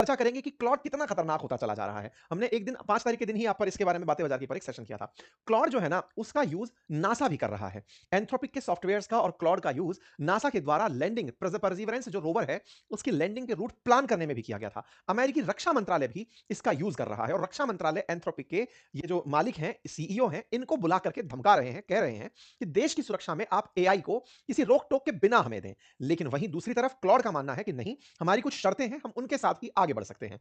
चर्चा करेंगे कि क्लॉड कितना खतरनाक होता चला जा रहा है। हमने एक दिन 5 तारीख के दिन ही आप पर इसके बारे में बातें बाजार की पर एक सेशन किया था। क्लॉड जो है ना, उसका यूज़ नासा भी कर रहा है। एंथ्रोपिक के सॉफ्टवेयर्स का और क्लॉड का यूज़ नासा के द्वारा लैंडिंग परसेवरेंस जो रोवर है, उसकी लैंडिंग के रूट प्लान करने में भी किया गया था। अमेरिकी रक्षा मंत्रालय भी इसका यूज़ कर रहा है और रक्षा मंत्रालय एंथ्रोपिक के ये जो मालिक हैं, सीईओ हैं, इनको बुला करके धमका रहे हैं, कह रहे हैं कि देश की सुरक्षा में आप एआई को किसी रोक-टोक के बिना हमें दें। लेकिन वहीं दूसरी तरफ क्लॉड का मानना है कि नहीं, हमारी कुछ शर्तें हैं, हम उनके साथ ही आगे बढ़ सकते हैं।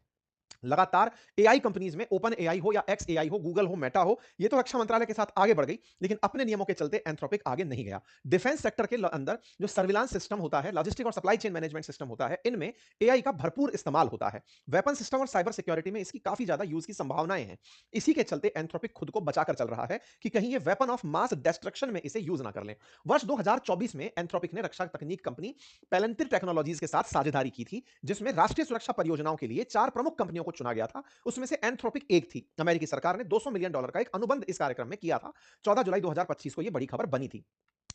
लगातार एआई कंपनीज में ओपन एआई हो या एक्स एआई हो, गूगल हो, मेटा हो, ये तो रक्षा मंत्रालय के साथ आगे बढ़ गई, लेकिन अपने नियमों के चलते एंथ्रोपिक आगे नहीं गया। डिफेंस सेक्टर के अंदर जो सर्विलांस सिस्टम होता है, लॉजिस्टिक और सप्लाई चेन मैनेजमेंट सिस्टम होता है, इनमें एआई का भरपूर इस्तेमाल होता है। वेपन सिस्टम और साइबर सिक्योरिटी में इसकी काफी ज्यादा यूज की संभावनाएं हैं। इसी के चलते एंथ्रोपिक खुद को बचाकर चल रहा है कि कहीं ये वेपन ऑफ मास डिस्ट्रक्शन में इसे यूज ना कर लें। वर्ष 2024 में एंथ्रोपिक ने रक्षा तकनीक कंपनी पेलेंटिर टेक्नोलॉजीज के साथ साझेदारी की थी, जिसमें राष्ट्रीय सुरक्षा परियोजनाओं के लिए 4 प्रमुख कंपनियों को चुना गया था। उसमें से एंथ्रोपिक एक थी। अमेरिकी सरकार ने $200 मिलियन का एक अनुबंध इस कार्यक्रम में किया था। 14 जुलाई 2025 को यह बड़ी खबर बनी थी।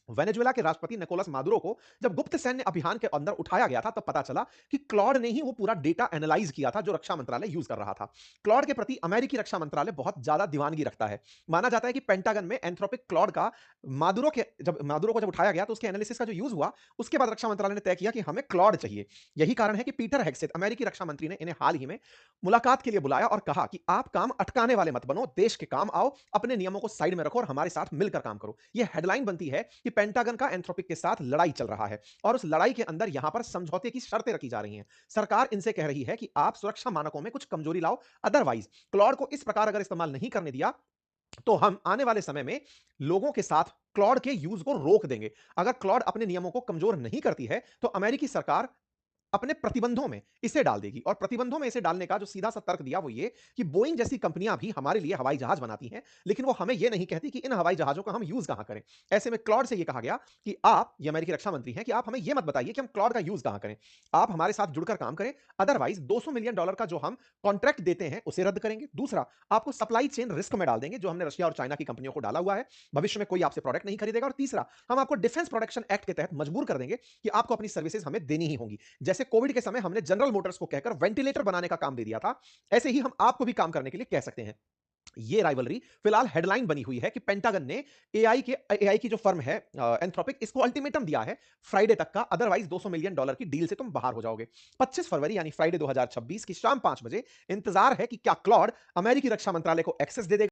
वेनेजुएला के राष्ट्रपति निकोलस मादुरो को जब गुप्त सैन्य अभियान के अंदर उठाया गया था, तब पता चला कि क्लॉड ने ही वो पूरा डेटा एनालाइज किया था जो रक्षा मंत्रालय यूज कर रहा था। क्लॉड के प्रति अमेरिकी रक्षा मंत्रालय बहुत ज्यादा दीवानगी रखता है। माना जाता है कि पेंटागन में एंथ्रोपिक क्लॉड का मादुरो को जब उठाया गया, तो उसके एनालिसिस का जो यूज हुआ, उसके बाद रक्षा मंत्रालय ने तय किया कि हमें क्लॉड चाहिए। यही कारण है कि पीटर हेगसेथ अमेरिकी रक्षा मंत्री ने इन्हें हाल ही में मुलाकात के लिए बुलाया और कहा कि आप काम अटकाने वाले मत बनो, देश के काम आओ, अपने नियमों को साइड में रखो और हमारे साथ मिलकर काम करो। यह हेडलाइन बनती है कि पेंटागन का एंथ्रोपिक के साथ लड़ाई चल रहा है और उस लड़ाई के अंदर यहां पर समझौते की शर्तें रखी जा रही हैं। सरकार इनसे कह रही है कि आप सुरक्षा मानकों में कुछ कमजोरी लाओ, अदरवाइज क्लॉड को इस प्रकार अगर इस्तेमाल नहीं करने दिया, तो हम आने वाले समय में लोगों के साथ क्लॉड के यूज को रोक देंगे। अगर क्लॉड अपने नियमों को कमजोर नहीं करती है, तो अमेरिकी सरकार अपने प्रतिबंधों में इसे डाल देगी। और प्रतिबंधों में इसे डालने का जो सीधा सा तर्क दिया वो ये कि बोइंग जैसी कंपनियां भी हमारे लिए हवाई जहाज बनाती हैं, लेकिन वो हमें ये नहीं कहती कि इन हवाई जहाजों का हम यूज कहां करें। ऐसे में क्लॉड से ये कहा गया कि आप, ये अमेरिकी रक्षा मंत्री हैं, कि आप हमें ये मत बताइए कि हम क्लॉड का यूज कहां करें, आप हमारे साथ जुड़कर काम करें, अदरवाइज $200 मिलियन का जो हम कॉन्ट्रैक्ट देते हैं उसे रद्द करेंगे। दूसरा, आपको सप्लाई चेन रिस्क में डाल देंगे, जो हमने रशिया और चाइना की कंपनियों को डाला हुआ है, भविष्य में कोई आपसे प्रोडक्ट नहीं खरीदेगा। और तीसरा, हम आपको डिफेंस प्रोडक्शन एक्ट के तहत मजबूर कर देंगे कि आपको अपनी सर्विसेज हमें देनी ही होंगी। जैसे कोविड के समय हमने जनरल मोटर्स को कहकर वेंटिलेटर बनाने का काम दे दिया था, ऐसे ही हम आपको भी काम करने के लिए कह सकते हैं। ये राइवलरी फिलहाल हेडलाइन बनी हुई है कि पेंटागन ने एआई की जो फर्म है एंथ्रोपिक, इसको अल्टीमेटम दिया है फ्राइडे तक का, अदरवाइज $200 मिलियन की डील से तुम बाहर हो जाओगे। 25 फरवरी यानी फ्राइडे 2026 की शाम 5 बजे इंतजार है कि क्या क्लॉड अमेरिकी रक्षा मंत्रालय को एक्सेस दे देगा